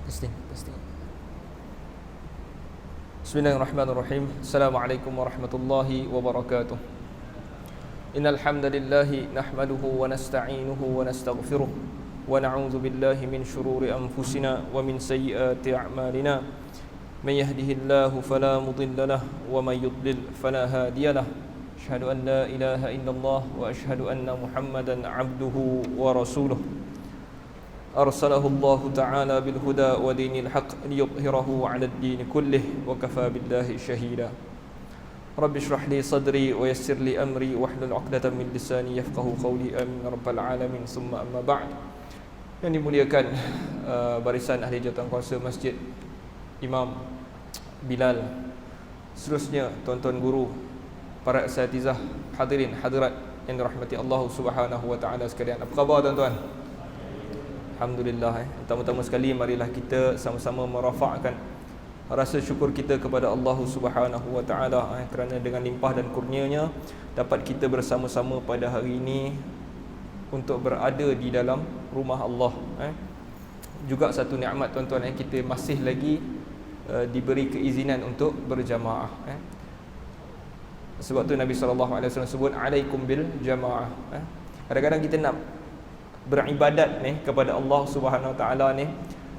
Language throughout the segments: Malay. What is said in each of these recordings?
Testing. Bismillahirrahmanirrahim. Assalamualaikum warahmatullahi wabarakatuh. Innal hamdalillah nahmaduhu wa nasta'inuhu wa nastaghfiruh wa na'udzu billahi min shururi anfusina wa min sayyiati a'malina. May yahdihillahu fala mudilla lahu wa may yudlil fala hadiya lahu. Asyhadu an la ilaha illallah wa asyhadu anna Muhammadan 'abduhu wa rasuluh. Arsalahu Allah Ta'ala bil huda wa dinil haqq liyudhhirahu 'ala ad-din kullih wa kafa billahi shahida. Rabbi shrah li sadri wa yassir li amri wahlul 'uqdatam min lisani yafqahu qawli. Amin rabbal alamin. Summa amma ba'd. Yang dimuliakan barisan ahli jawatan kuasa masjid, Imam Bilal, seterusnya tuan-tuan guru, para asatizah, hadirin hadirat yang dirahmati Allah Subhanahu wa taala sekalian. Apa khabar tuan-tuan? Alhamdulillah. Pertama-tama sekali marilah kita sama-sama merafakkan rasa syukur kita kepada Allah Subhanahu wa taala kerana dengan limpah dan kurnianya dapat kita bersama-sama pada hari ini untuk berada di dalam rumah Allah. Juga satu nikmat tuan-tuan, kita masih lagi diberi keizinan untuk berjamaah. Sebab tu Nabi SAW sebut alaikum bil jamaah. Kadang-kadang kita nak beribadat ni kepada Allah Subhanahu Wa Taala ni,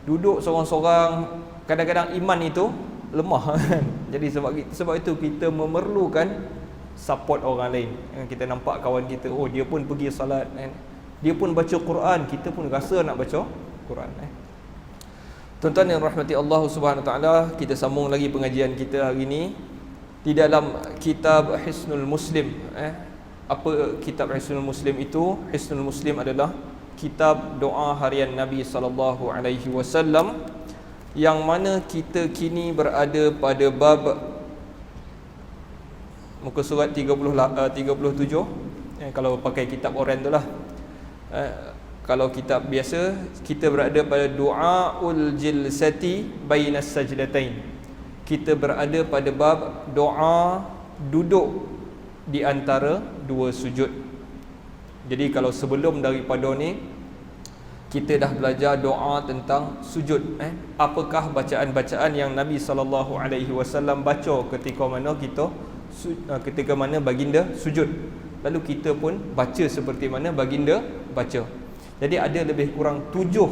duduk seorang-seorang, kadang-kadang iman itu lemah kan. Jadi sebab itu kita memerlukan support orang lain. Kita nampak kawan kita, oh dia pun pergi salat kan, dia pun baca Quran, kita pun rasa nak baca Quran. Tuan-tuan yang rahmati Allah Subhanahu Wa Taala, kita sambung lagi pengajian kita hari ini di dalam kitab Hisnul Muslim. Apa kitab Hisnul Muslim itu? Hisnul Muslim adalah kitab doa harian Nabi sallallahu alaihi wasallam, yang mana kita kini berada pada bab muka surat 37. Kalau pakai kitab oren tu lah. Kalau kitab biasa kita berada pada du'aul jilsati bainas sajdatain. Kita berada pada bab doa duduk di antara dua sujud. Jadi kalau sebelum daripada ni kita dah belajar doa tentang sujud. Apakah bacaan-bacaan yang Nabi SAW baca ketika mana baginda sujud. Lalu kita pun baca seperti mana baginda baca. Jadi ada lebih kurang tujuh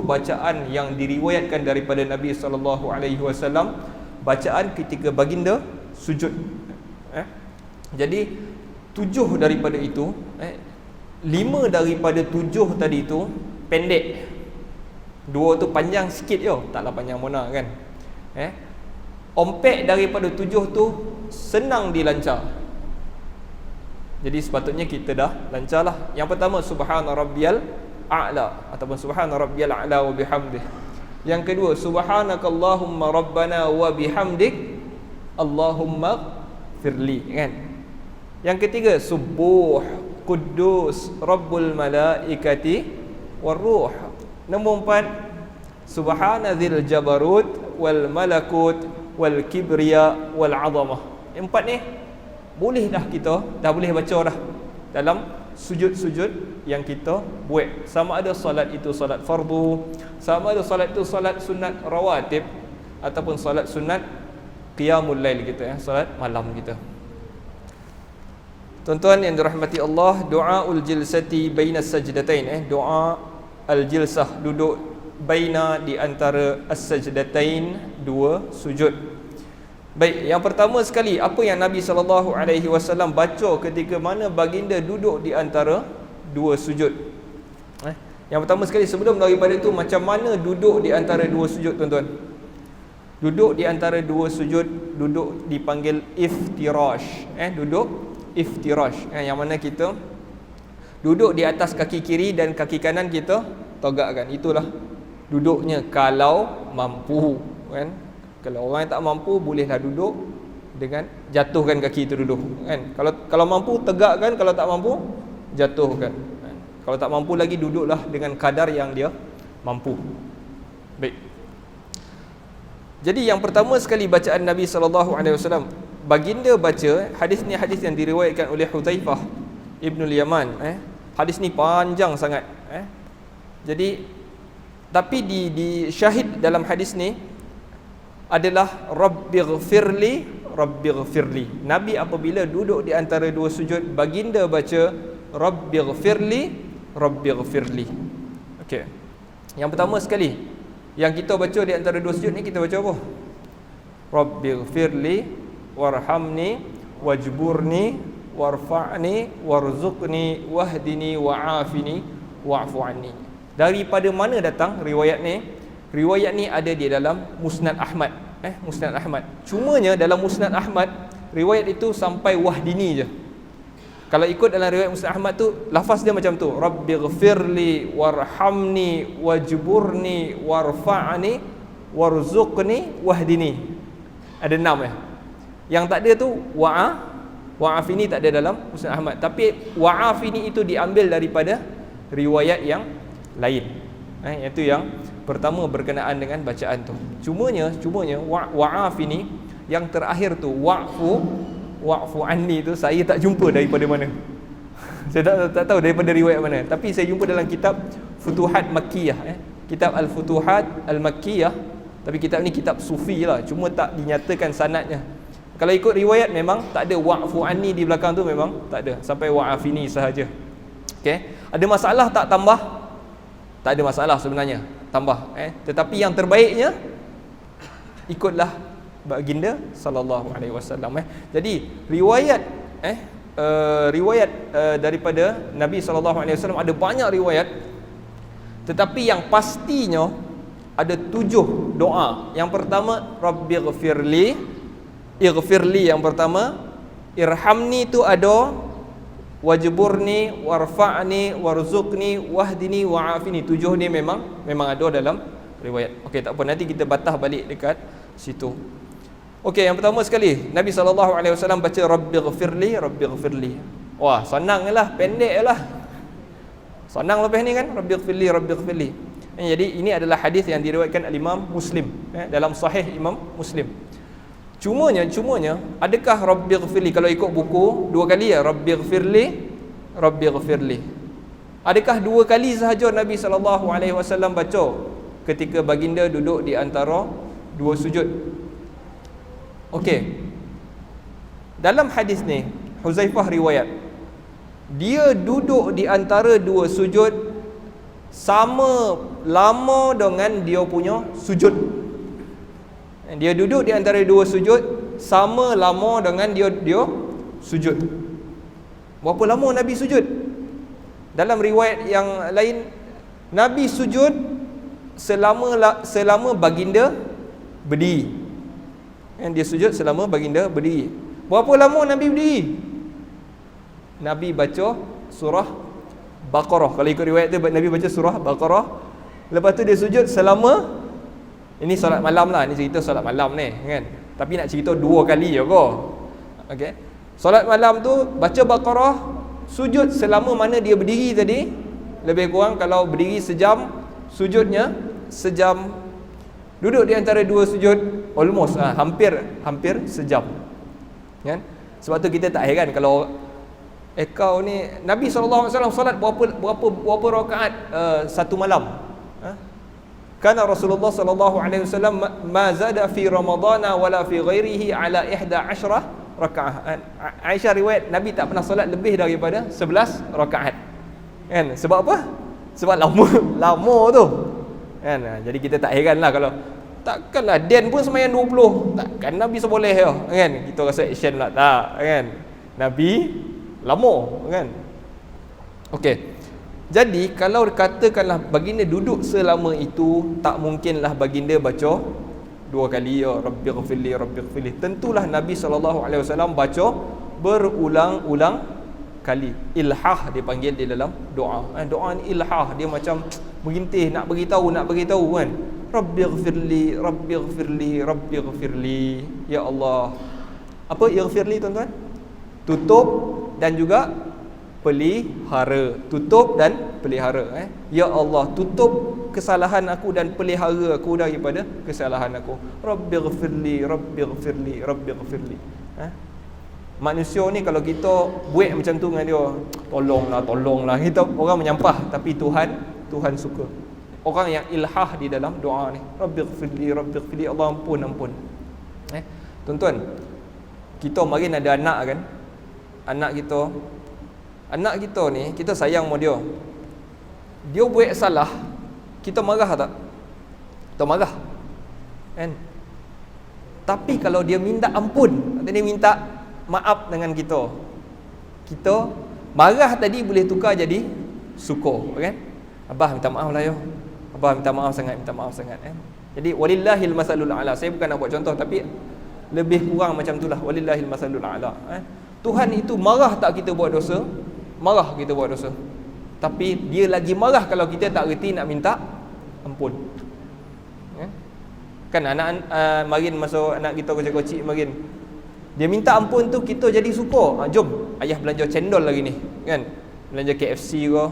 bacaan yang diriwayatkan daripada Nabi SAW, bacaan ketika baginda sujud. Jadi 7 daripada itu, 5 daripada 7 tadi itu pendek, 2 tu panjang sikit je, taklah panjang mana kan. Ompek daripada 7 tu senang dilancar. Jadi sepatutnya kita dah lancarlah. Yang pertama subhana rabbiyal a'la ataupun subhana rabbiyal a'la wa bihamdih. Yang kedua subhanakallahumma rabbana wa bihamdik Allahumma firli kan. Yang ketiga subuh Quddus Rabbul Malaikati Warruh. Nombor 4 Subhana dzil jabarut wal malakut wal kibriya wal azamah. 4 ni boleh dah, kita dah boleh baca dah dalam sujud-sujud yang kita buat. Sama ada solat itu solat fardu, sama ada solat itu solat sunat rawatib, ataupun solat sunat qiyamul lail kita, solat malam kita. Tuan-tuan yang dirahmati Allah, doaul jilsati bainas sajdatain, doa al-jilsah, duduk baina di antara as-sajdatain, dua sujud. Baik, yang pertama sekali, apa yang Nabi SAW baca ketika mana baginda duduk di antara dua sujud. Yang pertama sekali, sebelum daripada itu, macam mana duduk di antara dua sujud tuan-tuan? Duduk di antara dua sujud, duduk dipanggil iftirash. Duduk iftirash, yang mana kita duduk di atas kaki kiri dan kaki kanan kita tegakkan. Itulah duduknya kalau mampu kan. Kalau orang yang tak mampu, bolehlah duduk dengan jatuhkan kaki itu duduk kan. Kalau mampu tegakkan, kalau tak mampu jatuhkan kan. Kalau tak mampu lagi, duduklah dengan kadar yang dia mampu. Baik. Jadi yang pertama sekali bacaan Nabi SAW, baginda baca, hadis ni hadis yang diriwayatkan oleh Hudzaifah Ibnul Yaman. Hadis ni panjang sangat. Jadi Tapi di syahid dalam hadis ni adalah Rabbighfirli, Rabbighfirli. Nabi apabila duduk di antara dua sujud, baginda baca Rabbighfirli, Rabbighfirli. Okey. Yang pertama sekali yang kita baca di antara dua sujud ni, kita baca apa? Rabbighfirli warhamni wajburni warfa'ni warzuqni wahdini wa'afini wa'fu anni. Daripada mana datang riwayat ni? Riwayat ni ada di dalam Musnad Ahmad. Musnad Ahmad. Cumanya dalam Musnad Ahmad, riwayat itu sampai wahdini je. Kalau ikut dalam riwayat Musnad Ahmad tu, lafaz dia macam tu. Rabbighfirli warhamni wajburni warfa'ni warzuqni wahdini. Ada 6 ya. Yang tak ada tu wa'afini tak ada dalam Musnad Ahmad. Tapi wa'afini itu diambil daripada riwayat yang lain. Itu yang pertama berkenaan dengan bacaan tu. Cumanya wa'afini yang terakhir tu wa'fu anni tu saya tak jumpa daripada mana. Saya tak tahu daripada riwayat mana. Tapi saya jumpa dalam kitab Futuhat Makkiyah, kitab Al-Futuhat Al-Makkiyah. Tapi kitab ni kitab sufi lah, cuma tak dinyatakan sanadnya. Kalau ikut riwayat memang tak ada wa'fu anni di belakang tu, memang tak ada, sampai wa'afini sahaja. Okey, ada masalah tak tambah? Tak ada masalah sebenarnya tambah, tetapi yang terbaiknya ikutlah baginda sallallahu alaihi wasallam. Jadi riwayat daripada Nabi sallallahu alaihi wasallam ada banyak riwayat, tetapi yang pastinya ada 7 doa. Yang pertama Rabbighfirli, ighfirli yang pertama, irhamni tu ada, wajburni warfa'ni warzuqni wahdini wa'afini. 7 ni memang ada dalam riwayat. Okey, tak apa, nanti kita batah balik dekat situ. Okey, yang pertama sekali Nabi SAW baca Rabbighfirli, Rabbighfirli. Wah, senanglah, pendeklah. Senang lepas ni kan, Rabbighfirli, Rabbighfirli. Jadi ini adalah hadis yang diriwayatkan al-Imam Muslim, dalam sahih Imam Muslim. Cumanya adakah Rabbighfirli kalau ikut buku 2 kali ya, Rabbighfirli, Rabbighfirli. Adakah 2 kali sahaja Nabi SAW baca ketika baginda duduk di antara 2 sujud? Okey. Dalam hadis ni Huzaifah riwayat, dia duduk di antara 2 sujud sama lama dengan dia punya sujud. Dia duduk di antara 2 sujud sama lama dengan dia sujud. Berapa lama Nabi sujud? Dalam riwayat yang lain, Nabi sujud selama baginda berdiri. Dia sujud selama baginda berdiri. Berapa lama Nabi berdiri? Nabi baca surah Baqarah. Kalau ikut riwayat tu, Nabi baca surah Baqarah. Lepas tu dia sujud selama, ini solat malam lah, ni cerita solat malam ni kan. Tapi nak cerita 2 kali je kau. Okey. Solat malam tu baca Baqarah, sujud selama mana dia berdiri tadi. Lebih kurang kalau berdiri sejam, sujudnya sejam. Duduk di antara 2 sujud almost hampir sejam. Kan? Sebab tu kita tak heran kalau kau ni, Nabi SAW solat berapa rakaat satu malam? Kana Rasulullah SAW ma zada fi Ramadana wala fi ghairihi ala 11 rakaat. Aisyah riwayat Nabi tak pernah solat lebih daripada 11 rakaat. Kan? Sebab apa? Sebab lama tu. Kan? Jadi kita tak heranlah kalau takkanlah Dan pun sembahyang 20. Takkan Nabi seboleh ya, kan? Kita rasa action pula tak, kan? Nabi lama, kan? Okey. Jadi kalau katakanlah baginda duduk selama itu, tak mungkinlah baginda baca 2 kali ya Rabbighfirli, Rabbighfirli. Tentulah Nabi SAW baca berulang-ulang kali. Ilhah dipanggil di dalam doa. Doa ni ilhah, dia macam merintih nak beritahu kan. Rabbighfirli, Rabbighfirli, Rabbighfirli. Ya Allah. Apa ighfirli tuan-tuan? Tutup dan juga pelihara. Tutup dan pelihara. Ya Allah, tutup kesalahan aku dan pelihara aku daripada kesalahan aku. Rabbighfirli, Rabbighfirli, Rabbighfirli. Manusia ni kalau kita buat macam tu dengan dia, tolonglah. Kita orang menyampah, tapi Tuhan suka. orang yang ilhah di dalam doa ni. Rabbighfirli, Allah ampun. Tuan-tuan, kita mari ada anak kan. Anak kita ni, kita sayang sama dia. Dia buat salah, kita marah tak? Kita marah kan? Tapi kalau dia minta ampun, dia minta maaf dengan kita, kita marah tadi boleh tukar jadi syukur kan? Abah minta maaf lah yo. Abah minta maaf sangat kan? Jadi walillahil masalul a'la. Saya bukan nak buat contoh, tapi lebih kurang macam itulah, walillahil masalul a'la. Tuhan itu marah tak kita buat dosa? Marah kita buat dosa. Tapi dia lagi marah kalau kita tak reti nak minta ampun. Kan anak marin masuk anak kita kecil-kecil marin. Dia minta ampun tu kita jadi suka. Jom ayah belanja cendol lagi ni kan. Belanja KFC ke.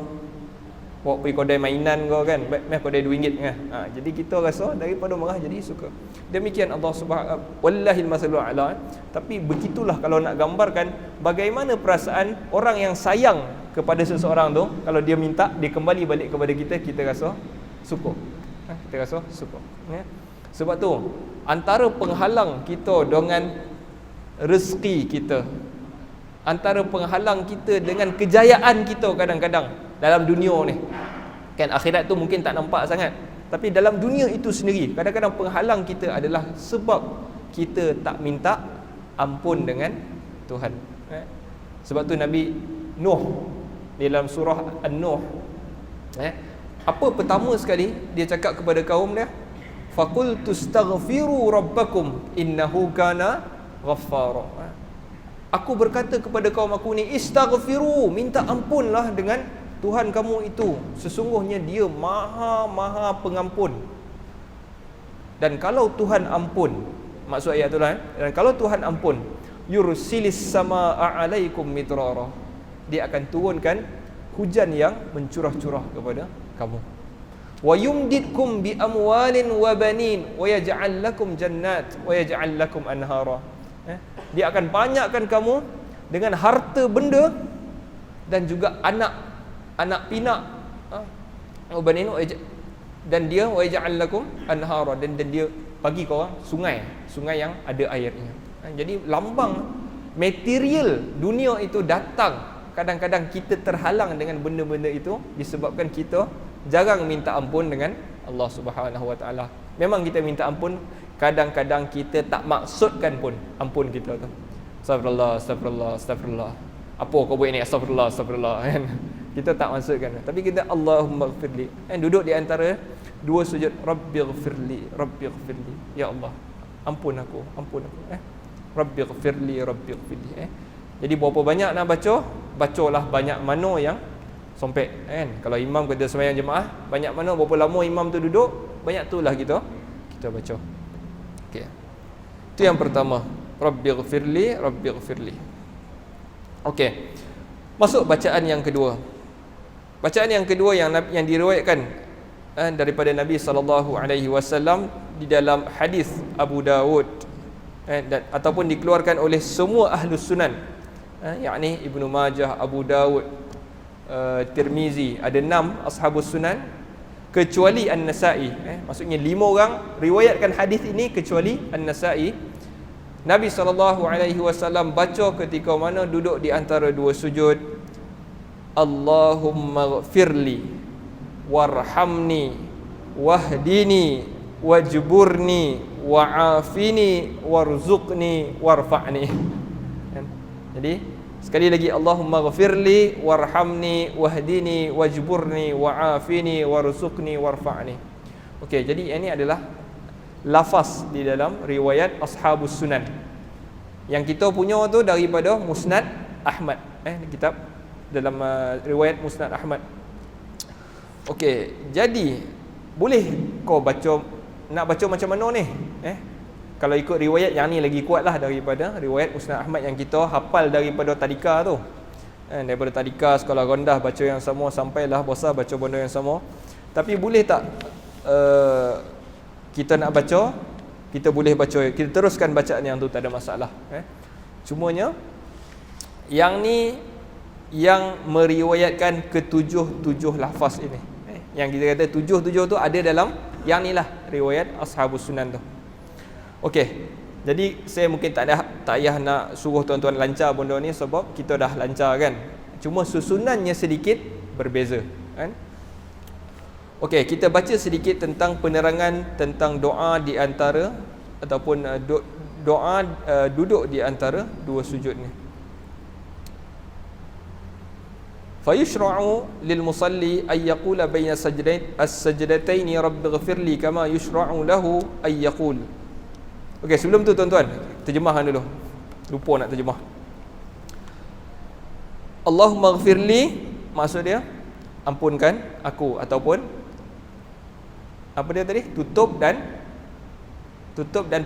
Bawa pergi kedai mainan ke kan. Meh kedai RM2 kan. Jadi kita rasa daripada marah jadi suka. Demikian Allah Subhanahu wallahil masalul a'la. Tapi begitulah kalau nak gambarkan bagaimana perasaan orang yang sayang kepada seseorang tu, kalau dia minta dia kembali balik kepada kita rasa syukur. Kita rasa syukur. Sebab tu antara penghalang kita dengan rezeki kita, antara penghalang kita dengan kejayaan kita kadang-kadang dalam dunia ni, kan akhirat tu mungkin tak nampak sangat, tapi dalam dunia itu sendiri kadang-kadang penghalang kita adalah sebab kita tak minta ampun dengan Tuhan. Sebab tu Nabi Nuh di dalam surah An-Nuh, apa pertama sekali dia cakap kepada kaum dia, faqultu astaghfiru rabbakum innahu kana ghaffara. Aku berkata kepada kaum aku ni, istaghfiru, minta ampunlah dengan Tuhan kamu itu, sesungguhnya dia maha pengampun. Dan kalau Tuhan ampun, maksud ayat tu lah, dan kalau Tuhan ampun, yursilis samaa'a 'alaikum midrara, dia akan turunkan hujan yang mencurah-curah kepada kamu. Wa yumdidkum bi amwalin wa banin wa yaj'al lakum jannat wa yaj'al lakum anhara. Dia akan banyakkan kamu dengan harta benda dan juga anak pinak. Wa banin dan dia wa yaj'al lakum anhara, dan dia bagi kau orang sungai yang ada airnya. Jadi lambang material dunia itu datang. Kadang-kadang kita terhalang dengan benda-benda itu disebabkan kita jarang minta ampun dengan Allah Subhanahu Wa Taala. Memang kita minta ampun, kadang-kadang kita tak maksudkan pun ampun kita tu. Astagfirullah. Apa kau buat ni? Astagfirullah kan. Kita tak maksudkan, tapi kita Allahumma ighfirli. Duduk di antara dua sujud, Rabbighfirli. Ya Allah, ampun aku. Rabbighfirli. Jadi berapa banyak nak bacalah banyak mana yang sompek kan. Kalau imam kita sembahyang jemaah, banyak mana berapa lama imam tu duduk, banyak itulah kita baca. Okey. Itu yang pertama, Rabbighfirli. Okey. Masuk bacaan yang kedua. Bacaan yang kedua yang diriwayatkan daripada Nabi SAW di dalam hadis Abu Dawud, ataupun dikeluarkan oleh semua ahlus sunan, yakni Ibnu Majah, Abu Dawud, Tirmizi, ada 6 ashabus sunan kecuali An-Nasa'i. Maksudnya 5 orang riwayatkan hadis ini kecuali An-Nasa'i. Nabi SAW baca ketika mana duduk di antara dua sujud, Allahumma ghfirli warhamni wahdini wajburni wa'afini warzuqni warfa'ni. Jadi sekali lagi, Allahumma ghafirli warhamni wahdini wajburni wa'afini warzuqni warfa'ni. Okey, jadi ini adalah lafaz di dalam riwayat ashabus sunan. Yang kita punya tu daripada Musnad Ahmad, kitab dalam riwayat Musnad Ahmad. Okey, jadi boleh kau nak baca macam mana ni? Kalau ikut riwayat yang ni lagi kuatlah daripada riwayat Musnad Ahmad yang kita hafal daripada tadika tu. Daripada tadika sekolah rendah baca yang sama, sampailah besar baca benda yang sama. Tapi boleh tak kita nak baca, kita boleh baca, kita teruskan bacaan yang tu, tak ada masalah. Cumanya yang ni yang meriwayatkan ketujuh lafaz ini. Yang kita kata 7 tu ada dalam yang ni lah, riwayat Ashabus Sunan tu. Okey. Jadi saya mungkin tak payah nak suruh tuan-tuan lancar benda ni sebab kita dah lancar kan. Cuma susunannya sedikit berbeza kan. Okey, kita baca sedikit tentang penerangan tentang doa di antara ataupun doa duduk di antara dua sujud ni. Fayushra'u lil musalli ay yaqula baina as-sajdatayn rabbighfirli kama yushra'u lahu ay yaqul. Okey, sebelum tu tuan-tuan, terjemahkan dulu. Lupa nak terjemah. Allahumma ghfirli, maksud dia ampunkan aku, ataupun apa dia tadi? Tutup dan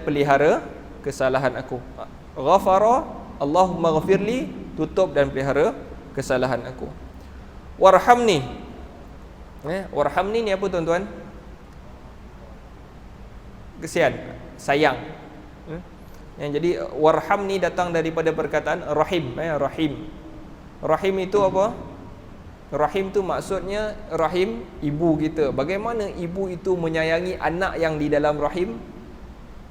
pelihara kesalahan aku. Ghafara, Allahumma ghfirli, tutup dan pelihara kesalahan aku. Warhamni. Warhamni ni apa tuan-tuan? Kesian, sayang. Jadi warham ni datang daripada perkataan rahim. Rahim. Rahim itu apa? Rahim tu maksudnya rahim ibu kita. Bagaimana ibu itu menyayangi anak yang di dalam rahim?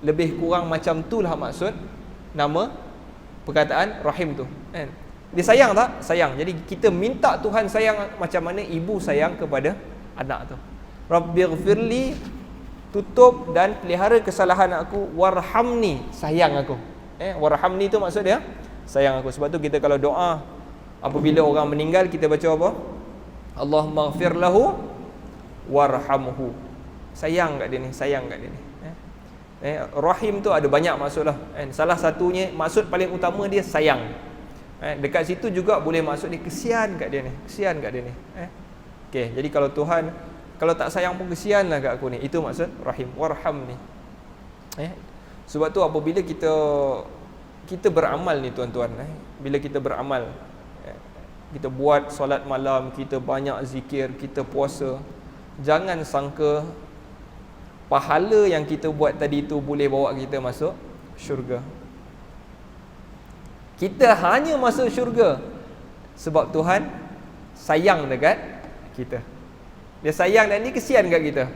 Lebih kurang macam itulah maksud nama perkataan rahim tu. Dia sayang tak? Sayang. Jadi kita minta Tuhan sayang macam mana ibu sayang kepada anak tu. Rabbighfirli, tutup dan pelihara kesalahan aku, warhamni, sayang aku. Warhamni tu maksud dia sayang aku. Sebab tu kita kalau doa apabila orang meninggal, kita baca apa? Allahumma ghfir lahu warhamhu. Sayang kat dia ni, sayang kat dia ni. Rahim tu ada banyak maksud lah. Salah satunya, maksud paling utama dia sayang. Dekat situ juga boleh maksud dia kesian kat dia ni, kesian kat dia ni. Okey, jadi kalau Tuhan kalau tak sayang pun kesianlah kat aku ni. Itu maksud rahim, warham ni. Sebab tu apabila kita beramal ni tuan-tuan, bila kita beramal, kita buat solat malam, kita banyak zikir, kita puasa, jangan sangka pahala yang kita buat tadi tu boleh bawa kita masuk syurga. Kita hanya masuk syurga sebab Tuhan sayang dekat kita. Dia sayang dan ni kesian kat kita.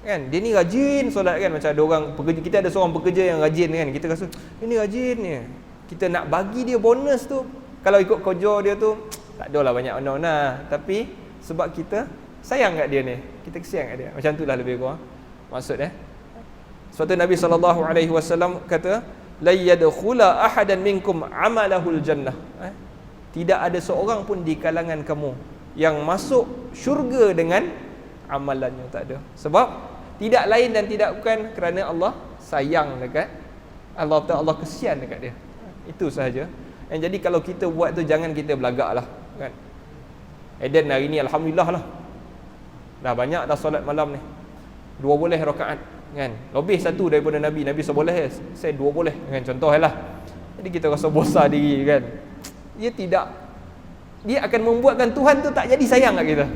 Kan? Dia ni rajin solat kan. Macam ada orang pekerja, kita ada seorang pekerja yang rajin kan. Kita rasa ini rajin ni. Kita nak bagi dia bonus tu. Kalau ikut kerja dia tu tak adalah banyak mana-mana. Tapi sebab kita sayang kat dia ni, kita kesian kat dia. Macam itulah lebih kurang maksud Sebab tu Nabi SAW kata, la yadkhula ahadan minkum amalahul jannah. Tidak ada seorang pun di kalangan kamu yang masuk syurga dengan amalannya, tak ada. Sebab tidak lain dan tidak bukan kerana Allah sayang dekat Allah, Allah kesian dekat dia. Itu sahaja. Dan jadi kalau kita buat tu, jangan kita belagaklah kan. Eden hari ni alhamdulillah lah, dah banyak dah solat malam ni, 2 boleh rakaat kan. Lebih satu daripada Nabi seboleh, saya 2 boleh kan, contohlah. Jadi kita rasa bosan diri kan. Dia akan membuatkan Tuhan tu tak jadi sayang kat kita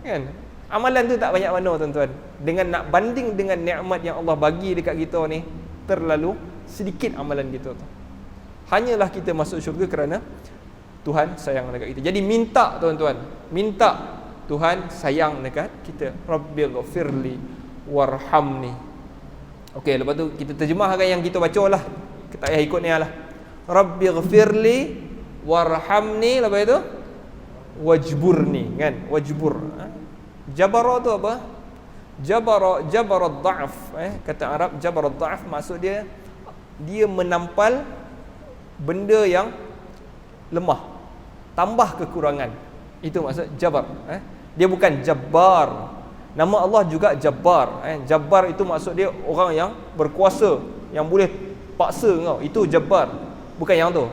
kan. Amalan tu tak banyak mana tuan-tuan. Dengan nak banding dengan nikmat yang Allah bagi dekat kita ni, terlalu sedikit amalan kita tu. Hanyalah kita masuk syurga kerana Tuhan sayang dekat kita. Jadi minta tuan-tuan, minta Tuhan sayang dekat kita. Rabbighfirli warhamni. Okey, lepas tu kita terjemahkan yang kita baca lah. Kita payah ikut ni lah. Rabbighfirli warhamni, lepas itu wajburni kan, wajbur. Jabara tu apa? Jabarat dha'af. Kata Arab jabarat dha'af maksud dia menampal benda yang lemah, tambah kekurangan. Itu maksud jabar. Dia bukan jabbar. Nama Allah juga Jabbar. Jabbar itu maksud dia orang yang berkuasa, yang boleh paksa kau. Itu Jabbar. Bukan yang tu.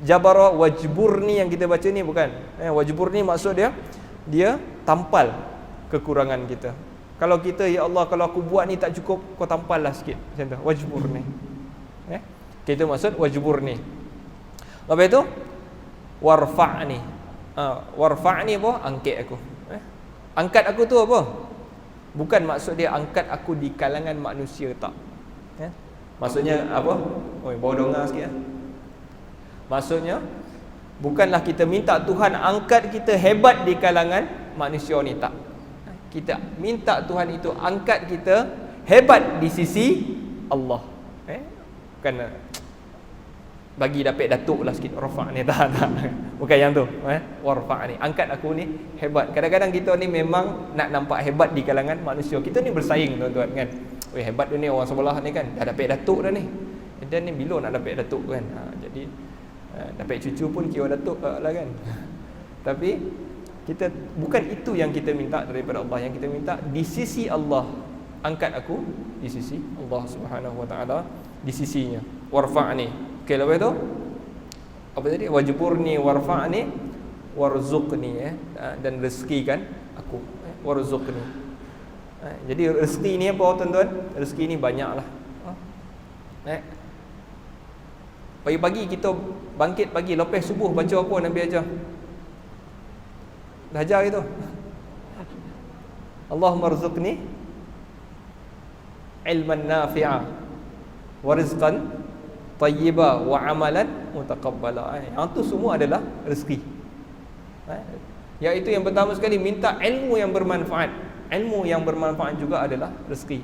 Jabara wajbur ni yang kita baca ni bukan. Wajbur ni maksud dia tampal kekurangan kita. Kalau kita, ya Allah, kalau aku buat ni tak cukup, kau tampal lah sikit. Macam tu, wajbur ni. Kita maksud wajbur ni. Lepas itu warfa'ni. Warfa'ni apa? Angkat aku. Angkat aku tu apa? Bukan maksud dia angkat aku di kalangan manusia, tak. Maksudnya apa? Bawa dongar sikit. Maksudnya bukanlah kita minta Tuhan angkat kita hebat di kalangan manusia ni, tak. Kita minta Tuhan itu angkat kita hebat di sisi Allah. Bukan bagi dapat datuk lah sikit, rafa' ni tak. Bukan yang tu. Warfa' ni, angkat aku ni hebat. Kadang-kadang kita ni memang nak nampak hebat di kalangan manusia. Kita ni bersaing tuan-tuan kan. Hebat dia ni, orang sebelah ni kan dah dapat datuk dah ni. Dan ni bila nak dapat datuk kan. Jadi dapat cucu pun kira datuk lah kan. Tapi kita bukan itu yang kita minta daripada Allah. Yang kita minta di sisi Allah, angkat aku di sisi Allah Subhanahu Wa Taala, di sisinya. Warfa'ni. Okey, lepas tu apa tadi? Wajburni warfa'ni warzuqni, dan rezekikan aku. Warzuqni. Jadi rezeki ni apa tuan-tuan? Rezeki ni banyaklah. Pagi-pagi kita bangkit pagi, lepas subuh baca apa Nabi ajar? Dah ajar itu. Allahumma rzuqni ilman nafi'a wa rizqan tayyiba wa amalan mutaqabbala. Yang tu semua adalah rezeki. Iaitu yang pertama sekali, minta ilmu yang bermanfaat. Ilmu yang bermanfaat juga adalah rezeki.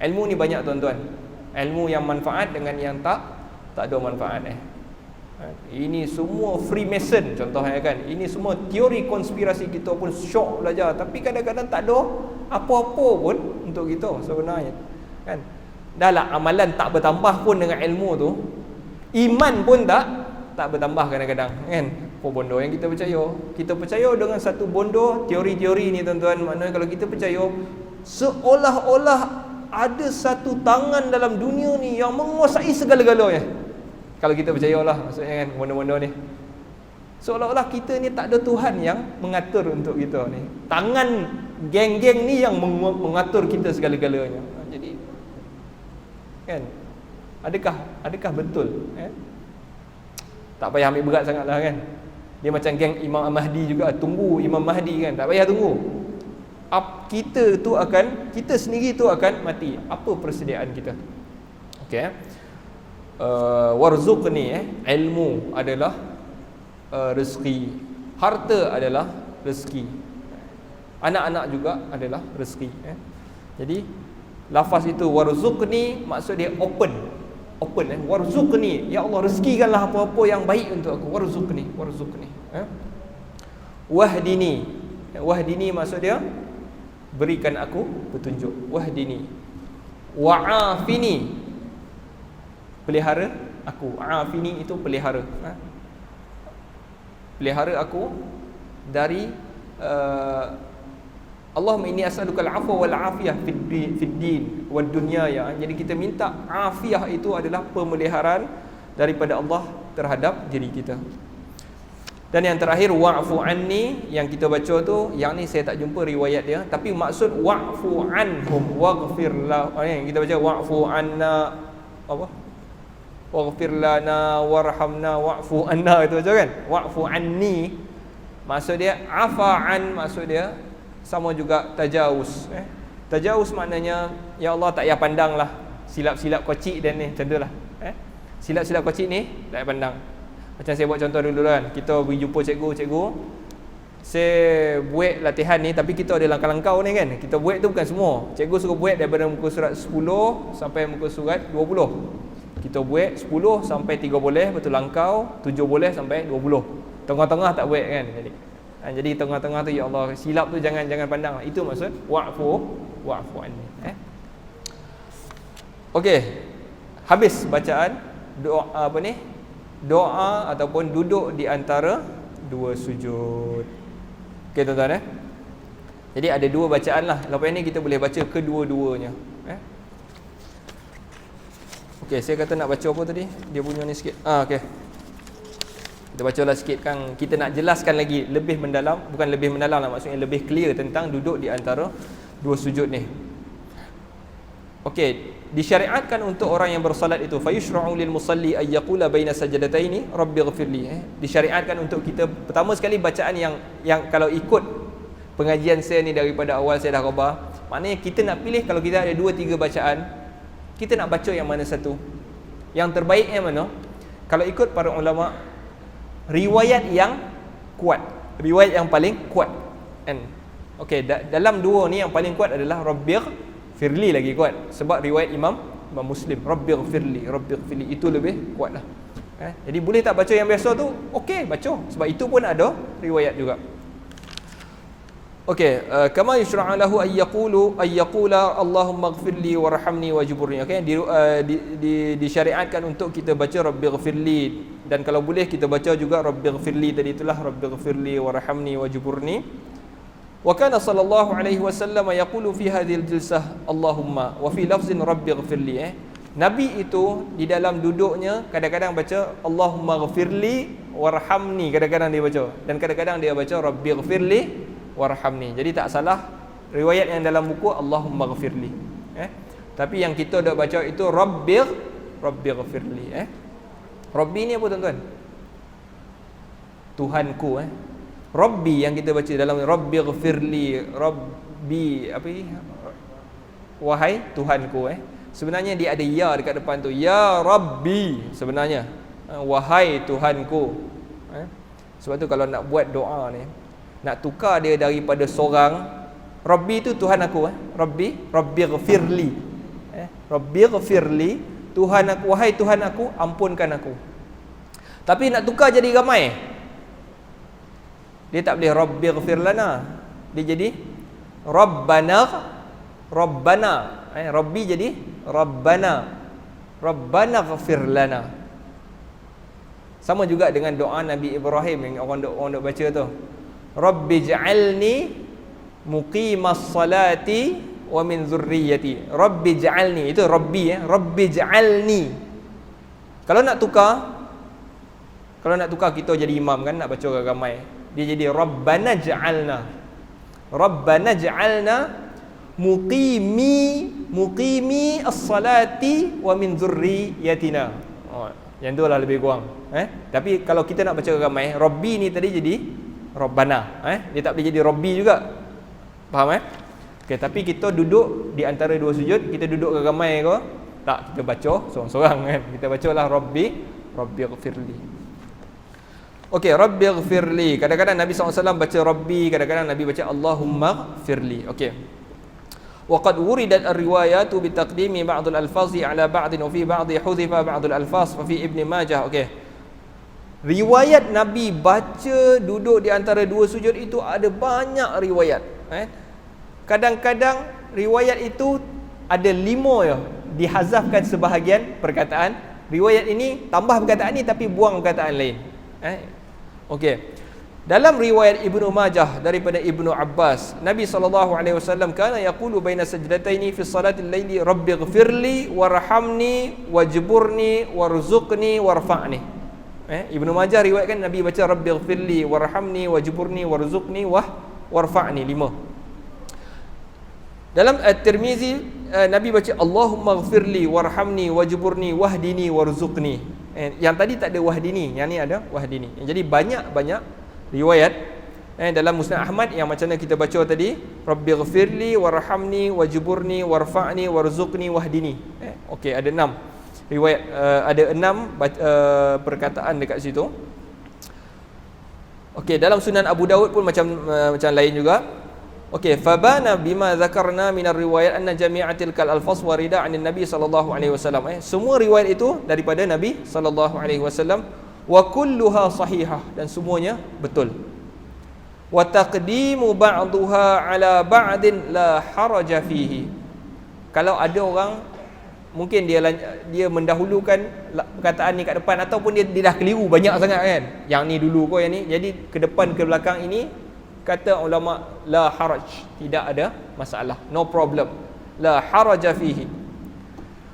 Ilmu ni banyak tuan-tuan. Ilmu yang manfaat dengan yang tak ada manfaat. Ini semua Freemason contohnya kan. Ini semua teori konspirasi, kita pun syok belajar, tapi kadang-kadang tak ada apa-apa pun untuk kita sebenarnya kan. Dah lah amalan tak bertambah pun dengan ilmu tu, iman pun tak bertambah kadang-kadang kan. Apa bondo yang kita percaya? Kita percaya dengan satu bondo teori-teori ni tuan-tuan. Maknanya kalau kita percaya seolah-olah ada satu tangan dalam dunia ni yang menguasai segala-galanya. Kalau kita percayalah, maksudnya kan bondo-bondo ni, seolah-olah kita ni tak ada Tuhan yang mengatur untuk kita ni. Tangan geng-geng ni yang mengatur kita segala-galanya. Jadi kan, adakah betul? Tak payah ambil berat sangatlah kan. Dia macam geng Imam Mahdi juga, tunggu Imam Mahdi kan, tak payah tunggu. Kita sendiri tu akan mati. Apa persediaan kita? Okey. Warzuqni, ilmu adalah rezeki, harta adalah rezeki, anak-anak juga adalah rezeki. Jadi lafaz itu warzuqni maksud dia open. Warzuqni, ya Allah rezekikanlah apa-apa yang baik untuk aku. Warzuqni. Wahdini maksud dia berikan aku petunjuk. Wahdini. Wa'afini, pelihara aku. Afini itu pelihara. Pelihara aku dari Allahumma inni as'aluka al-'afwa wal 'afiyah fid din wad dunya ya. Jadi kita minta afiah itu adalah pemeliharaan daripada Allah terhadap diri kita. Dan yang terakhir wa'fu anni, yang kita baca tu, yang ni saya tak jumpa riwayat dia, tapi maksud wa'fu anhum waghfir lahum. Yang kita baca wa'fu anna apa? Waghfir lana warhamna wa'fu anna, itu baca kan? Wa'fu anni maksud dia afa'an, maksud dia sama juga tajawuz. Tajawuz maknanya ya Allah tak payah pandang lah silap-silap kocik dan ni, macam tu lah. Silap-silap kocik ni tak payah pandang. Macam saya buat contoh dulu kan, kita pergi jumpa cikgu, saya buat latihan ni, tapi kita ada langkah-langkah ni kan. Kita buat tu bukan semua. Cikgu suruh buat daripada muka surat 10 sampai muka surat 20. Kita buat 10 sampai 3 boleh, betul langkau, 7 boleh sampai 20. Tengah-tengah tak buat kan. Jadi tengah-tengah tu ya Allah, silap tu jangan pandang. Itu maksud wa'fu anni. Okey. Habis bacaan doa apa ni? Doa ataupun duduk di antara dua sujud. Okey tuan-tuan Jadi ada dua bacaan lah. Lepas ni kita boleh baca kedua-duanya. Okey, saya kata nak baca apa tadi? Dia punya ni sikit. Okey. Kita bacalah sikit kan. Kita nak jelaskan lagi lebih mendalam, bukan lebih mendalam lah, maksudnya lebih clear tentang duduk di antara dua sujud ni. Okey, disyariatkan untuk orang yang bersolat itu fayushra'u lil musalli ay yaqula baina sajdataini rabbighfirli. Disyariatkan untuk kita pertama sekali bacaan yang kalau ikut pengajian saya ni daripada awal saya dah khabar, maknanya kita nak pilih, kalau kita ada 2-3 bacaan, kita nak baca yang mana satu? Yang terbaiknya mana? Kalau ikut para ulama, riwayat yang kuat, riwayat yang paling kuat kan? Okey, dalam dua ni yang paling kuat adalah Rabbighfirli lagi kuat sebab riwayat Imam Muslim, Rabbighfirli itu lebih kuatlah. Jadi boleh tak baca yang biasa tu? Okey, baca sebab itu pun ada riwayat juga. Okey, kama yushra'u lahu ay yaqula Allahumma ighfirli warhamni wajburni. Okey, disyariatkan untuk kita baca Rabbighfirli, dan kalau boleh kita baca juga Rabbighfirli tadi itulah, Rabbighfirli warhamni wajburni. Wa kana sallallahu alaihi wasallam yaqulu fi hadhil jilsah Allahumma wa fi lafzin Rabbighfirli. Nabi itu di dalam duduknya kadang-kadang baca Allahumma ghfirli warhamni, kadang-kadang dia baca, dan kadang-kadang dia baca Rabbighfirli warhamni. Jadi tak salah riwayat yang dalam buku Allahumma ghfirli. Tapi yang kita dah baca itu Rabbighfirli. Rabbi ni apa tuan-tuan? Tuhanku. Rabbi yang kita baca dalam Rabbighfirli, Rabbi apa ni? Wahai Tuhanku. Sebenarnya dia ada ya dekat depan tu. Ya Rabbi sebenarnya. Wahai Tuhanku. Sebab tu kalau nak buat doa ni, nak tukar dia daripada seorang Rabbi tu Tuhan aku, Rabbighfirli. Rabbighfirli, Tuhan aku, wahai Tuhan aku, ampunkan aku. Tapi nak tukar jadi ramai, dia tak boleh Rabbighfir lana. Dia jadi Rabbana. Rabbi jadi Rabbana ghfir lana. Sama juga dengan doa Nabi Ibrahim yang orang dok baca tu. Rabbi ja'alni muqimas salati wa min zurriyyati. Rabbi ja'alni, itu Rabbi Rabbi ja'alni. Kalau nak tukar kita jadi imam kan, nak baca ramai, dia jadi Rabbana ja'alna muqimi as-salati wa min zurriyyatina. Yang tu lah lebih kurang. Tapi kalau kita nak baca ramai, Rabbi ni tadi jadi Rabbana. Dia tak boleh jadi Rabbi juga. Faham Okey, tapi kita duduk di antara dua sujud, kita duduk ramai ke? Tak, kita baca seorang-seorang kan. Kita bacalah Rabbighfirli. Okey, Rabbighfirli. Kadang-kadang Nabi SAW baca Rabbi, kadang-kadang Nabi baca Allahumma ghfirli. Okey. وقد وردت الروايات بتقديم بعض الألفاظ على بعض وفي بعض حذف بعض الألفاظ ففي ابن ماجه. Okey. Riwayat Nabi baca duduk di antara dua sujud itu ada banyak riwayat. Kadang-kadang riwayat itu ada 5 ya, dihazafkan sebahagian perkataan. Riwayat ini tambah perkataan ni tapi buang perkataan lain. Okey. Dalam riwayat Ibnu Majah daripada Ibnu Abbas, Nabi SAW kana yaqulu baina sajdataini fi salatil laili Rabbighfirli warhamni wajburni warzuqni warfa'ni. Ibnu Majah riwayatkan Nabi baca Rabbighfirli warhamni wajburni warzuqni warfa'ni 5. Dalam At-Tirmizi Nabi baca Allahumma ghfirli warhamni wajburni wahdini warzuqni. Yang tadi tak ada wahdini, yang ni ada wahdini. Jadi banyak riwayat dalam Musnad Ahmad yang macam mana kita baca tadi, Rabbighfirli warhamni wajburni warfa'ni warzuqni wahdini. Okey, ada 6 riwayat, ada 6 perkataan dekat situ. Okey, dalam Sunan Abu Daud pun macam lain juga. Okey, fabana bima zakarna min ar-riwayat anna jami'atil kal alfaz warida 'anil nabi sallallahu alaihi wasallam. Semua riwayat itu daripada Nabi sallallahu alaihi wasallam. Wa kulluha sahihah, dan semuanya betul. Wa taqdimu ba'daha ala ba'din la haraja fihi. Kalau ada orang mungkin dia mendahulukan perkataan ni kat depan, ataupun dia dah keliru banyak sangat kan, yang ni dulu yang ni, jadi ke depan ke belakang ini, kata ulama la haraj, tidak ada masalah, no problem, la haraja fihi.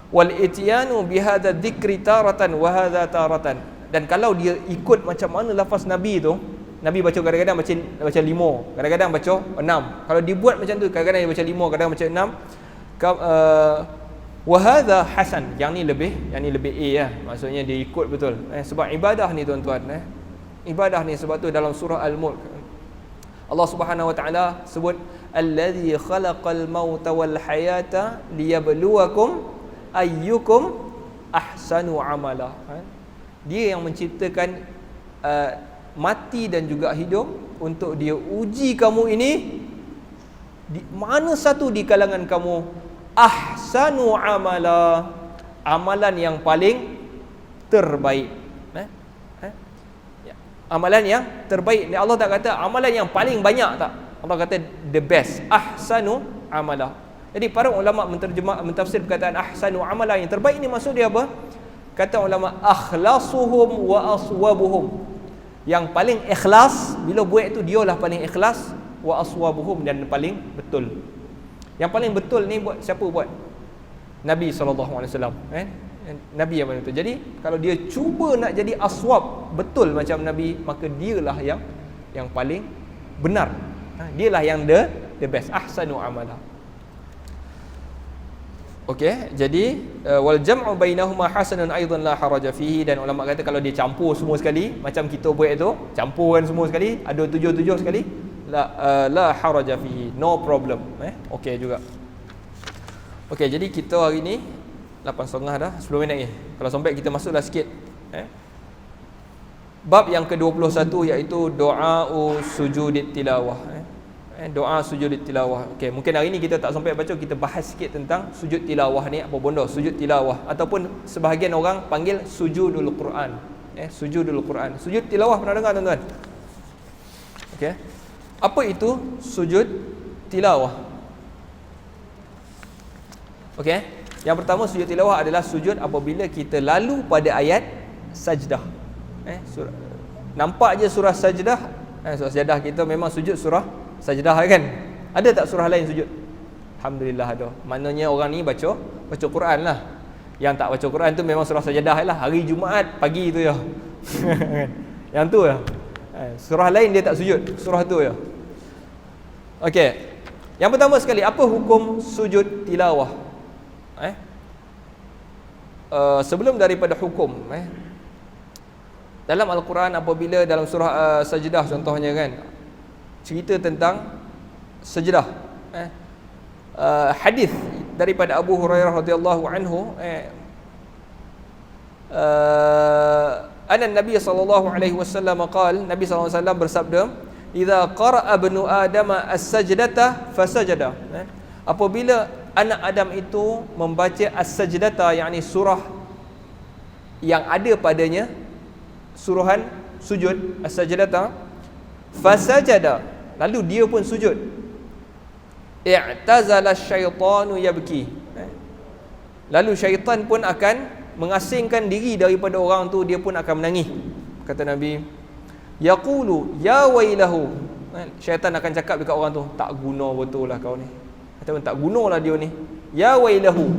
Wal ityanu bihadha dzikri taratan wa hadha taratan. Dan kalau dia ikut macam mana lafaz Nabi tu, Nabi baca kadang-kadang baca 5, kadang-kadang baca 6. Kalau dibuat macam tu, kadang-kadang dia baca 5, kadang-kadang baca 6. Wa hadha hasan, yang ni lebih A lah. Maksudnya dia ikut betul. Sebab ibadah ni tuan-tuan, ibadah ni, sebab tu dalam surah Al-Mulk Allah Subhanahu wa taala sebut allazi khalaqal mauta wal hayata liyabluwakum ayyukum ahsanu amala. Dia yang menciptakan mati dan juga hidup untuk dia uji kamu ini Mana satu di kalangan kamu ahsanu amala, amalan yang paling terbaik. Amalan yang terbaik. Allah tak kata amalan yang paling banyak, tak. Allah kata the best, ahsanu amala. Jadi para ulama mentafsir perkataan ahsanu amala, yang terbaik ni maksud dia apa? Kata ulama, akhlasuhum wa aswabuhum. Yang paling ikhlas, bila buat itu dialah paling ikhlas, wa aswabuhum, dan paling betul. Yang paling betul ni buat siapa buat? Nabi SAW, Nabi yang paling betul. Jadi kalau dia cuba nak jadi aswab, betul macam Nabi, maka dialah yang paling benar. Dialah yang the best, ahsanu amala. Okey, jadi wal jam'u bainahuma hasanun aidan la haraja fihi. Dan ulama kata kalau dia campur semua sekali, macam kita buat itu, campurkan semua sekali, ada tujuh sekali, la haraja fihi, no problem. Okey juga. Okey, jadi kita hari ni 8.30 dah, 10 minit ni. Kalau sampai kita masuklah sikit. Bab yang ke-21, iaitu doa sujud tilawah. Doa sujud tilawah. Okey, mungkin hari ni kita tak sampai baca, kita bahas sikit tentang sujud tilawah ni apa benda, sujud tilawah, ataupun sebahagian orang panggil sujudul Quran. Sujudul Quran. Sujud tilawah pernah dengar tuan-tuan? Okey. Apa itu sujud tilawah? Okey. Yang pertama, sujud tilawah adalah sujud apabila kita lalu pada ayat sajdah. Nampak je surah sajdah. Surah sajdah kita memang sujud surah sajdah kan? Ada tak surah lain sujud? Alhamdulillah ada. Maknanya orang ni baca Quran lah. Yang tak baca Quran tu memang surah sajdah lah. Hari Jumaat pagi tu ya. Yang tu ya. Surah lain dia tak sujud, surah tu ya. Okey. Yang pertama sekali, apa hukum sujud tilawah? Sebelum daripada hukum, dalam Al-Quran apabila dalam surah Sajdah contohnya kan, cerita tentang sajdah. Hadis daripada Abu Hurairah radhiyallahu anhu, anna Nabi sallallahu alaihi wasallam qala, Nabi sallallahu alaihi wasallam bersabda, idza qara'a ibnu adam as-sajdata fasajada. Apabila anak Adam itu membaca as-sajdata, yakni surah yang ada padanya suruhan sujud, as-sajdata, fasajada, lalu dia pun sujud, i'tazala syaitanu yabki, lalu syaitan pun akan mengasingkan diri daripada orang tu, dia pun akan menangis. Kata Nabi, yaqulu ya wailahu, syaitan akan cakap dekat orang tu, tak guna betul lah kau ni, ataupun tak gunalah dia ni, ya wailahu,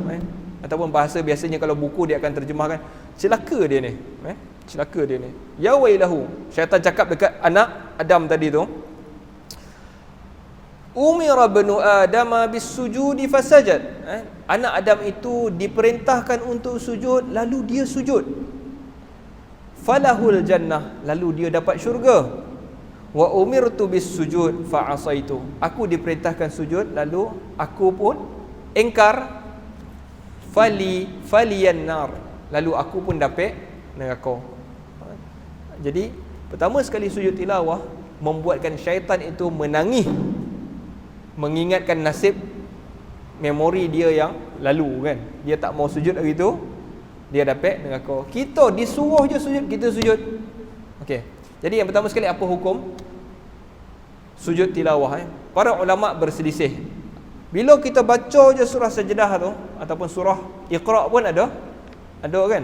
ataupun bahasa biasanya kalau buku dia akan terjemahkan, celaka dia ni, celaka dia ni, ya wailahu. Syaitan cakap dekat anak Adam tadi tu, umira ibnu adam bisujudi fasajad, anak Adam itu diperintahkan untuk sujud, lalu dia sujud, falahul jannah, lalu dia dapat syurga, wa umirtu bisujud fa asaitu, aku diperintahkan sujud lalu aku pun engkar, faliyan nar, lalu aku pun dapat neraka. Jadi pertama sekali sujud tilawah membuatkan syaitan itu menangis, mengingatkan nasib memori dia yang lalu kan, dia tak mau sujud hari tu, dia dapat neraka. Kita disuruh je sujud, kita sujud. Okey. Jadi yang pertama sekali, apa hukum sujud tilawah? Para ulama berselisih. Bila kita baca je surah Sajdah tu, ataupun surah Iqra pun ada kan?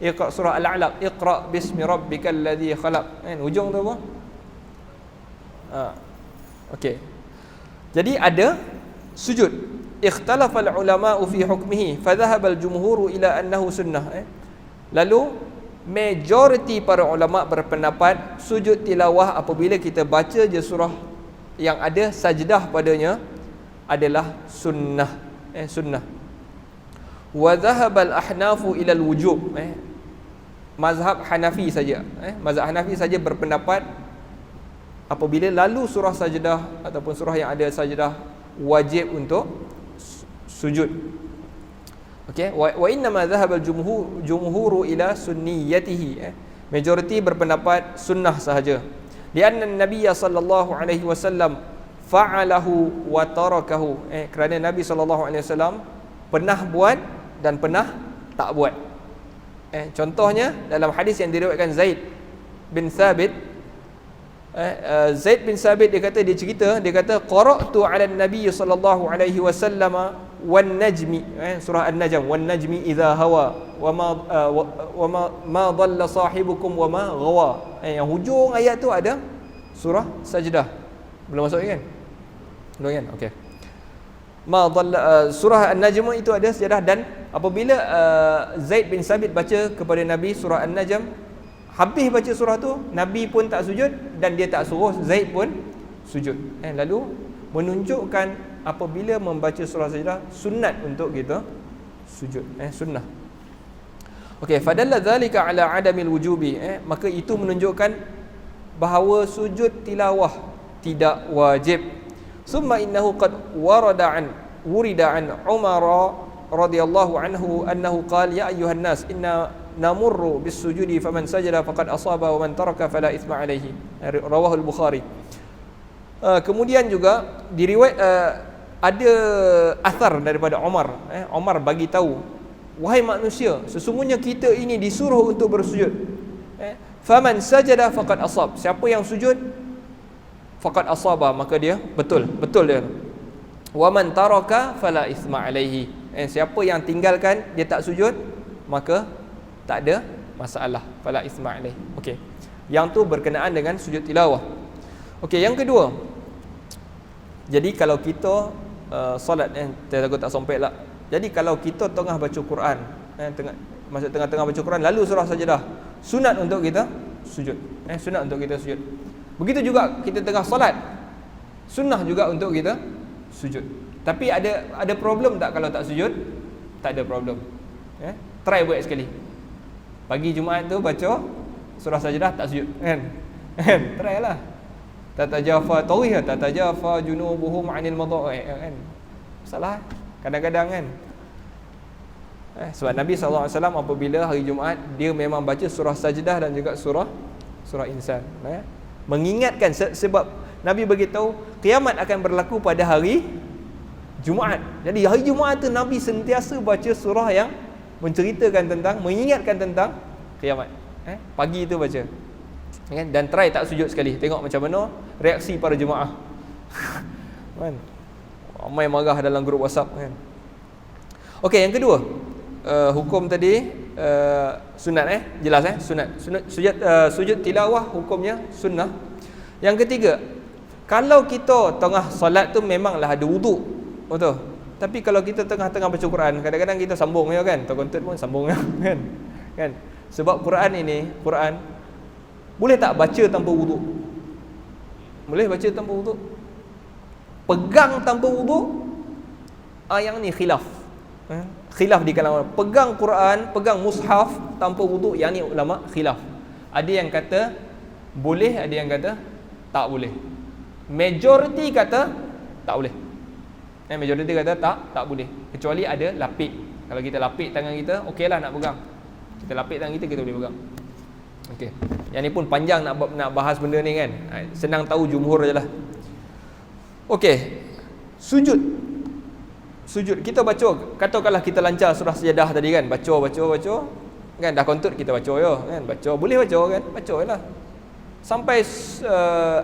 Iqra, surah Al-Alaq, Iqra bismi rabbikal ladzi khalaq, kan hujung tu apa? Okey. Jadi ada sujud. Ikhtalafal ulama'u fi hukmihi, fadhahaba al-jumhur ila annahu sunnah. Lalu majoriti para ulama berpendapat sujud tilawah apabila kita baca je surah yang ada sajdah padanya adalah sunnah. Sunnah. Wa dhahabal ahnafu ila al-wujub. Mazhab Hanafi saja, mazhab Hanafi saja berpendapat apabila lalu surah sajdah ataupun surah yang ada sajdah wajib untuk sujud. Okey, wa inna ma dhahaba al-jumhur ila sunniyatihi. Majoriti berpendapat sunnah sahaja. Lianna Nabi sallallahu alaihi wasallam fa'alahu wa tarakahu, kerana Nabi SAW pernah buat dan pernah tak buat. Contohnya dalam hadis yang diriwayatkan Zaid bin Thabit, Zaid bin Thabit dia kata qara'tu 'ala an-nabiy sallallahu alaihi wasallam wan najmi, surah an-najm, wan najmi idza hawa wa ma dhalla sahibukum wa ma ghawa. Yang hujung ayat tu ada surah Sajdah. Belum masuk kan? Belum kan? Okey. Surah An-Najm itu ada sejarah, dan apabila Zaid bin Sabit baca kepada Nabi surah An-Najm, habis baca surah tu, Nabi pun tak sujud dan dia tak suruh Zaid pun sujud. Lalu menunjukkan apabila membaca surah Sajdah sunat untuk kita sujud, sunnah. Okey, fadalla zalika ala adamil wujubi, maka itu menunjukkan bahawa sujud tilawah tidak wajib. Summa innahu qad wurida an Umar radhiyallahu anhu annahu qala ya ayyuhan nas inna namurru bis sujudi faman sajada faqad asaba wa man taraka fala ithma alaihi, rawahu al-Bukhari. Kemudian juga diriwayat ada athar daripada Umar. Umar bagi tahu, wahai manusia, sesungguhnya kita ini disuruh untuk bersujud. Faman sajada faqad asab, siapa yang sujud faqad asaba, maka dia betul dia. Wa man taraka fala ithma alaihi, siapa yang tinggalkan dia tak sujud, maka tak ada masalah, fala ithma alaihi. Okey, yang tu berkenaan dengan sujud tilawah. Okey, yang kedua, jadi kalau kita solat, takut tak sampai lah. Jadi kalau kita tengah baca Quran, tengah-tengah baca Quran, lalu surah Sajdah, sunat untuk kita sujud. Sunat untuk kita sujud. Begitu juga kita tengah solat, sunnah juga untuk kita sujud. Tapi ada problem tak kalau tak sujud? Tak ada problem. Try buat sekali. Pagi Jumaat tu baca surah Sajdah tak sujud, kan? Try lah. Tatajafa tawih, tatajafa junubuhum 'anil madha'i, kan? Salah kadang-kadang, kan? Sebab Nabi SAW apabila hari Jumaat, dia memang baca surah Sajdah dan juga surah Insan, mengingatkan, sebab Nabi beritahu kiamat akan berlaku pada hari Jumaat. Jadi hari Jumaat tu Nabi sentiasa baca surah yang menceritakan tentang, mengingatkan tentang kiamat. Pagi tu baca, kan? Dan try tak sujud sekali, tengok macam mana reaksi para jemaah. Kan? Ramai marah dalam grup WhatsApp, kan? Okey, yang kedua, hukum tadi sunat, jelas, sunat sujud tilawah hukumnya sunnah. Yang ketiga, kalau kita tengah solat tu memanglah ada wuduk, betul. Tapi kalau kita tengah-tengah baca Quran, kadang-kadang kita sambung ya, kan? Terkontent pun sambung ya, kan? Sebab Quran boleh tak baca tanpa wuduk? Boleh baca tanpa wuduk? Pegang tanpa wuduk, yang ni khilaf. Khilaf di kalangan pegang Quran, pegang mushaf tanpa wuduk, yang ni ulama khilaf. Ada yang kata boleh, ada yang kata tak boleh. Majoriti kata tak boleh. Majoriti kata tak boleh, kecuali ada lapik. Kalau kita lapik tangan kita, okeylah nak pegang. Kita lapik tangan kita boleh pegang. Okey. Yang ni pun panjang nak bahas benda ni, kan. Senang tahu jumhur je lah. Okey. Sujud kita baca, katakanlah kita lancar surah Sajdah tadi, kan, baca, kan, dah kontut kita baca ya, kan, baca, boleh baca, kan, bacalah sampai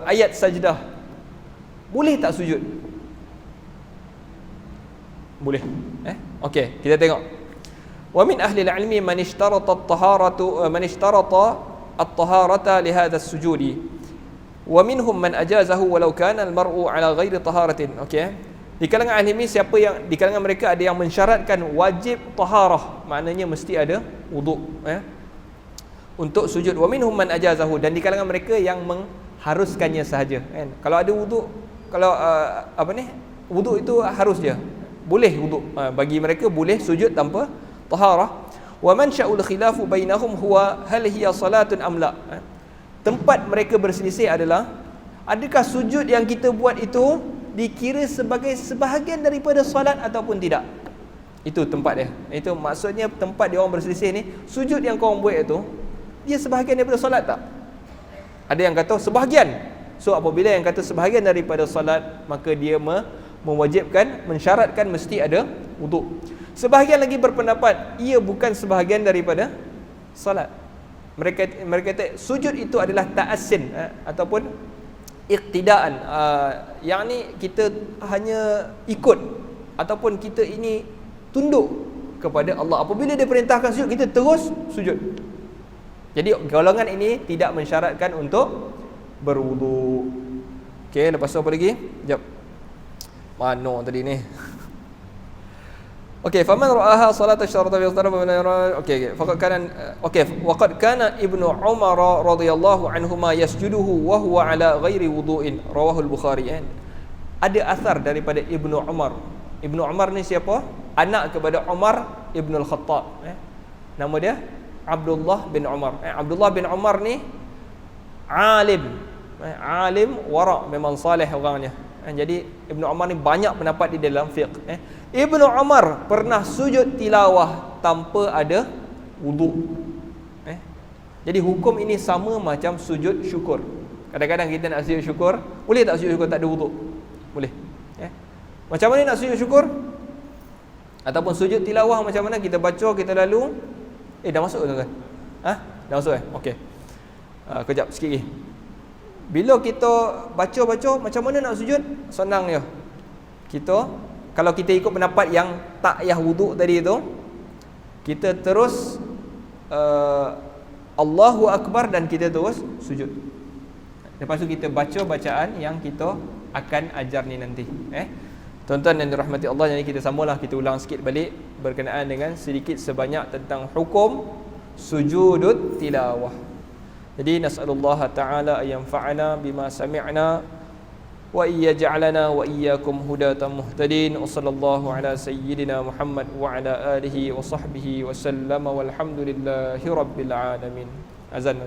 ayat Sajdah. Boleh tak sujud? Boleh. Okey, kita tengok. Wa min ahli al-ilmi man ishtarata at-taharata li hadha as-sujudi wa minhum man ajazahu walau kana al-mar'u ala ghairi taharatin. Okey, di kalangan ahli ilmu, siapa yang di kalangan mereka ada yang mensyaratkan wajib taharah, maknanya mesti ada wuduk, untuk sujud. Wa minhum man ajazahu, dan di kalangan mereka yang mengharuskannya sahaja, kan. Kalau ada wuduk, kalau wuduk itu harus dia, boleh wuduk, bagi mereka boleh sujud tanpa taharah. Wa man sya'ul khilafu bainahum huwa hal hiya salatun am la. Tempat mereka berselisih adalah, adakah sujud yang kita buat itu dikira sebagai sebahagian daripada solat ataupun tidak. Itu tempat dia. Itu maksudnya tempat dia orang berselisih ni, sujud yang kau buat itu dia sebahagian daripada solat tak? Ada yang kata sebahagian, So apabila yang kata sebahagian daripada salat, maka dia mewajibkan, mensyaratkan mesti ada wuduk. Sebahagian lagi berpendapat ia bukan sebahagian daripada salat. Mereka kata sujud itu adalah ta'assin, ataupun iqtidaan, yang ni kita hanya ikut ataupun kita ini tunduk kepada Allah. Apabila dia perintahkan sujud, kita terus sujud. Jadi golongan ini tidak mensyaratkan untuk berwudu. Okey, lepas tu apa lagi? Jap. Mano tadi ni? Okey, faman ra'aha salat asy-syarata fi taraf min okey, faqad kana waqad kana Ibnu Umar radhiyallahu anhuma yasjuduhu wa huwa ala ghairi wudu'in, rawahu al-Bukhari. Ada asar daripada Ibnu Umar. Ibnu Umar ni siapa? Anak kepada Umar Ibn al-Khattab. Nama dia Abdullah bin Umar. Abdullah bin Umar ni alim, alim wara', memang salih orangnya. Jadi Ibnu Umar ni banyak pendapat di dalam fiqh. Ibnu Umar pernah sujud tilawah tanpa ada wudu. Jadi hukum ini sama macam sujud syukur. Kadang-kadang kita nak sujud syukur, boleh tak sujud syukur tak ada wudu? Boleh. Macam mana nak sujud syukur? Ataupun sujud tilawah macam mana? Kita baca, kita lalu dah masuk ke tuan-tuan? Dah masuk Okey. Kejap sikit lagi. Bila kita baca-baca, macam mana nak sujud? Senang je. Kalau kita ikut pendapat yang tak payah wuduk tadi tu, kita terus Allahu Akbar dan kita terus sujud. Lepas tu kita baca bacaan yang kita akan ajar ni nanti. Tuan-tuan yang dirahmati Allah, jadi kita samalah, kita ulang sikit balik berkenaan dengan sedikit sebanyak tentang hukum sujudut tilawah. Jadi nas'alullah ta'ala an yanfa'ana bima sami'na wa iyaj'alana wa iyyakum hudatan muhtadin. Wa sallallahu ala sayyidina Muhammad wa ala alihi wa sahbihi wa sallama walhamdulillahi rabbil alamin. Azan.